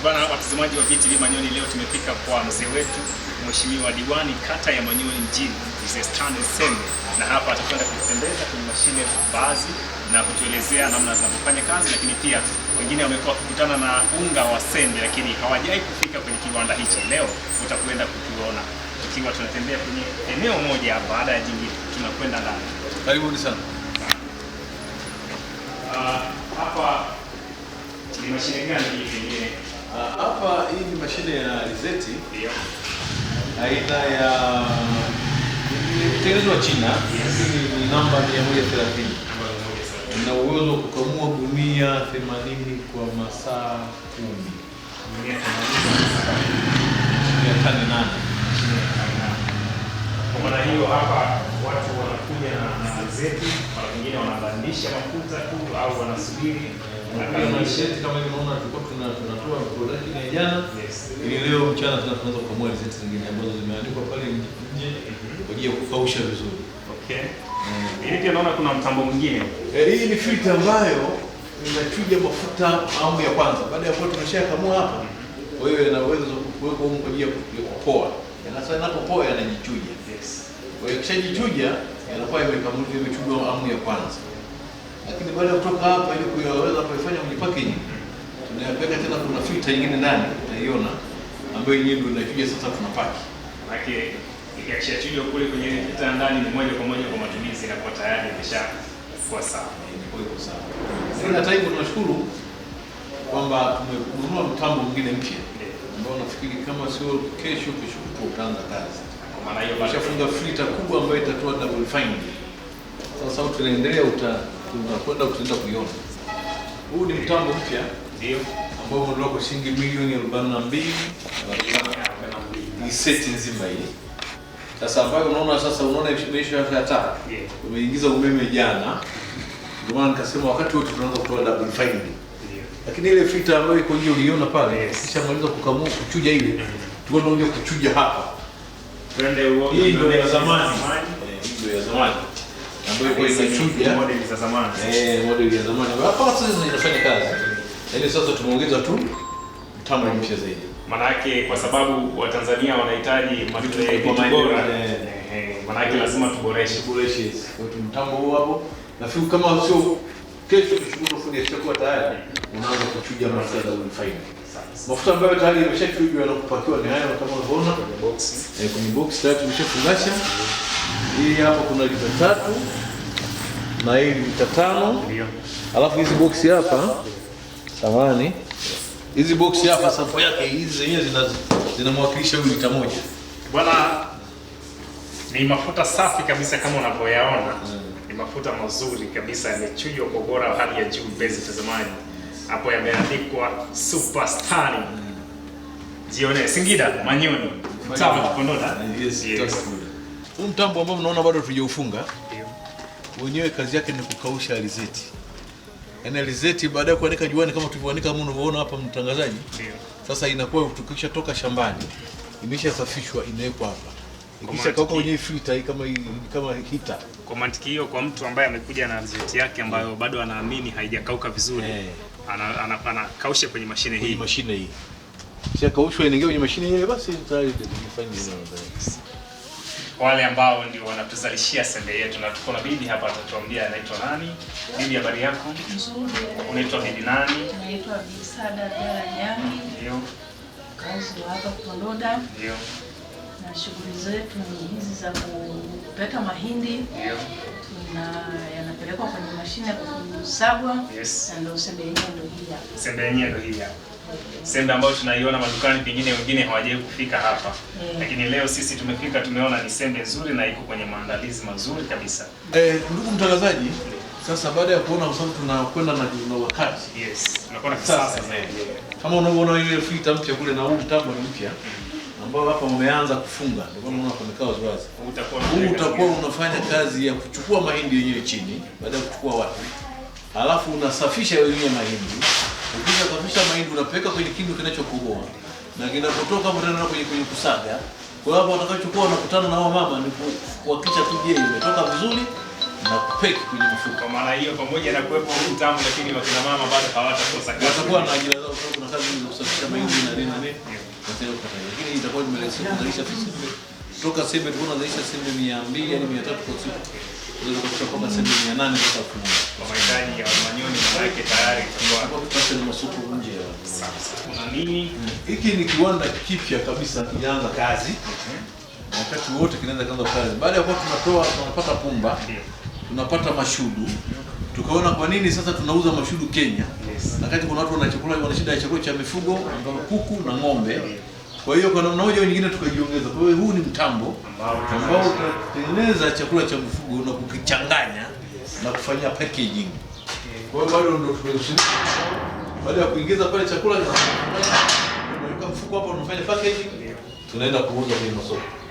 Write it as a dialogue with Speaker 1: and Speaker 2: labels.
Speaker 1: Bwana watazamaji wa VTV Manyoni, leo tumefika kwa mzee wetu Mheshimiwa Diwani kata ya Manyoni mjini, Mzee Stanley Sembe, na hapa atakwenda kutembeza kwenye mashine baadhi na kutuelezea namna zinavyofanya kazi, lakini pia wengine wamekuwa kukutana na unga wa sembe lakini hawajai kufika kwenye kiwanda hichi. Leo utakwenda kukiona tukiwa tunatembea kwenye eneo moja baada ya jingine, tunakwenda ndani.
Speaker 2: Karibuni sana.
Speaker 1: Hapa ni mashine gani hii pengine?
Speaker 2: Hapa hii ni mashine ya alizeti.
Speaker 1: Ndio.
Speaker 2: Aina ya kutengenezwa China. Ni namba 130. Ina uwezo wa kukamua gunia 80 kwa masaa 10.
Speaker 1: Gunia 80
Speaker 2: tani 8.
Speaker 1: Kwa maana hiyo hapa watu wanakuja na alizeti, mara nyingine wanabadilisha mafuta tu au wanasubiri
Speaker 2: na alizeti kama hivi unaona tulikuwa tunatoa product ya jana. Ili leo mchana tunaanza kukamua alizeti zingine ambazo zimeandikwa pale nje kwa ajili ya kukausha vizuri.
Speaker 1: Okay. Hili pia naona kuna mtambo mwingine.
Speaker 2: Hii ni filter ambayo inachuja mafuta awamu ya kwanza. Baada ya kuwa tumeshakamua hapa, kwa hiyo ina uwezo wa kuwekwa huko kwa ajili ya kupoa. Sasa inapopoa yanajichuja.
Speaker 1: Yes.
Speaker 2: Kwa hiyo kishajichuja yanakuwa yamekamuliwa, yamechujwa awamu ya kwanza. Lakini baada ya kutoka hapa ili kuyaweza kuifanya kwenye packaging, tunayapeka tena, kuna filter nyingine ndani utaiona ambayo yenyewe ndio inachuja sasa tunapaki.
Speaker 1: Maana ikishachujwa kule kwenye filter ndani ni moja kwa moja kwa matumizi na kwa tayari imeshakuwa sawa.
Speaker 2: Iko sawa. Sasa hata hivyo tunashukuru kwamba tumenunua mtambo mwingine mpya ambao nafikiri kama sio kesho utaanza kazi.
Speaker 1: Kwa maana hiyo
Speaker 2: tushafunga filter kubwa ambayo itatoa double fine. Sasa tunaendelea tunakwenda kuiona. Huu ni mtambo mpya
Speaker 1: ndio
Speaker 2: ambao umeondoka kwa shilingi milioni 42 ni seti nzima hii. Sasa ambayo unaona imeisha hata umeingiza umeme jana. Ndio maana nikasema wakati wote tunaanza kutoa double fine. Lakini ile filter ambayo iko nje uliona pale, kisha maliza kukamua kuchuja ile, tunaanza kuchuja hapa.
Speaker 1: Twende uone.
Speaker 2: Hii ndio ya zamani. Hii ndio ya zamani. Ambayo iko inachuja
Speaker 1: model za zamani.
Speaker 2: Model ya zamani. Hapa sasa inafanya kazi. Yaani sasa tumeongeza tu mtambo mpya zaidi.
Speaker 1: Maana yake kwa sababu Watanzania wanahitaji vitu bora. Maana yake lazima tuboreshe.
Speaker 2: Kwa hiyo mtambo huo hapo. Nafikiri kama sio kesho tushukuru fundi atakuwa tayari unaanza kuchuja mafuta ya fine. Mafuta ambayo tayari yameshachujwa na kupakiwa ni haya kama unavyoona kwenye box. Kwenye box tayari tumeshafungasha. Hii hapa kuna lita 3 na hii lita 5.
Speaker 1: Ndio.
Speaker 2: Alafu hizi box hapa samani. Hizi box hapa sampo yake hizi zenyewe zinamwakilisha lita 1.
Speaker 1: Bwana, ni mafuta safi kabisa kama unavyoyaona. Ni mafuta mazuri kabisa, yamechujwa kwa ubora wa hali ya juu. Mpenzi mtazamaji, hapo yameandikwa Super Star. Jione Singida Manyoni. Mtaa Kondoda.
Speaker 2: Yes. Huu mtambo ambao mnaona bado tujaufunga. Ndio. Wenyewe kazi yake ni kukausha alizeti. Yaani alizeti baada ya kuanika juani kama tulivyoanika kama unavyoona hapa mtangazaji.
Speaker 1: Ndio.
Speaker 2: Sasa inakuwa tukisha toka shambani, imeshasafishwa inawekwa hapa. Ikisha kauka kwenye filter hii kama hita.
Speaker 1: Kwa mantiki hiyo, kwa mtu ambaye amekuja na alizeti yake ambayo bado anaamini haijakauka vizuri, anakausha kwenye mashine hii.
Speaker 2: Mashine hii. Kisha kaushwa inaingia kwenye mashine ile, basi tayari inafanya nini.
Speaker 1: Wale ambao ndio wanatuzalishia sembe yetu, na tuko na bibi hapa atatuambia anaitwa nani. Bibi, habari yako?
Speaker 3: Nzuri.
Speaker 1: Unaitwa bibi nani?
Speaker 3: Naitwa Bi Sada Jara Nyangi.
Speaker 1: Ndio.
Speaker 3: Kazi wa hapa Kondoda.
Speaker 1: Ndio.
Speaker 3: Na shughuli zetu ni hizi za kupeka mahindi.
Speaker 1: Ndio.
Speaker 3: Yanapelekwa kwenye mashine kusagwa.
Speaker 1: Yes.
Speaker 3: Na ndio sembe yenyewe ndio hii hapa.
Speaker 1: Sembe yenyewe ndio hii hapa. Sembe ambayo tunaiona madukani, pengine wengine hawajai kufika hapa. Lakini leo sisi tumefika, tumeona ni sembe nzuri na iko kwenye maandalizi mazuri kabisa.
Speaker 2: Ndugu mtangazaji, sasa baada ya kuona kwa sababu tunakwenda na wakati.
Speaker 1: Yes. Tunakuwa na kisasa zaidi.
Speaker 2: Kama unavyoona ile filter mpya kule na huu mtambo ni mpya ambao hapa umeanza kufunga. Ndio maana unaona kumekaa wazi. Huu utakuwa unafanya kazi ya kuchukua mahindi yenyewe chini, baada ya kuchukua watu. Alafu unasafisha wenyewe mahindi. Ukisha safisha mahindi unapeleka kwenye kindu kinachokoboa. Na kinapotoka hapo tena kwenye kusaga. Kwa hapo utakachokuwa unakutana na hao mama ni kuhakikisha tu je, imetoka vizuri na kupeki kwenye mifuko.
Speaker 1: Kwa maana hiyo, pamoja na kuwepo utamu, lakini wakina mama bado hawatakosa kazi.
Speaker 2: Watakuwa na ajira zao, sababu kuna kazi za kusafisha mahindi na nini na nini. Lakini itakuwa nimerahisisha kuzalisha sembe. Kutoka sembe tulikuwa tunazalisha sembe 200 yani 300 kwa siku. Ndio kutoka kama sembe 800 kwa siku.
Speaker 1: Kwa mahitaji ya Manyoni manake tayari
Speaker 2: kwa kupata ni masoko nje ya.
Speaker 1: Sasa kuna nini?
Speaker 2: Hiki ni kiwanda kipya kabisa kinaanza kazi. Wakati wote kinaanza kazi. Baada ya kuwa tunapata pumba, tunapata mashudu. Tukaona kwa nini sasa tunauza mashudu Kenya? Wakati kuna watu wana shida ya chakula cha mifugo, kuku na ng'ombe. Kwa hiyo kwa namna moja au nyingine tukajiongeza. Kwa hiyo huu ni mtambo ambao utatengeneza chakula cha mifugo na kukichanganya na kufanya packaging. Kwa hiyo bado ndio tunashiriki. Baada ya kuingiza pale chakula tunaweka mfuko hapo, tunafanya packaging, tunaenda kuuza kwenye masoko.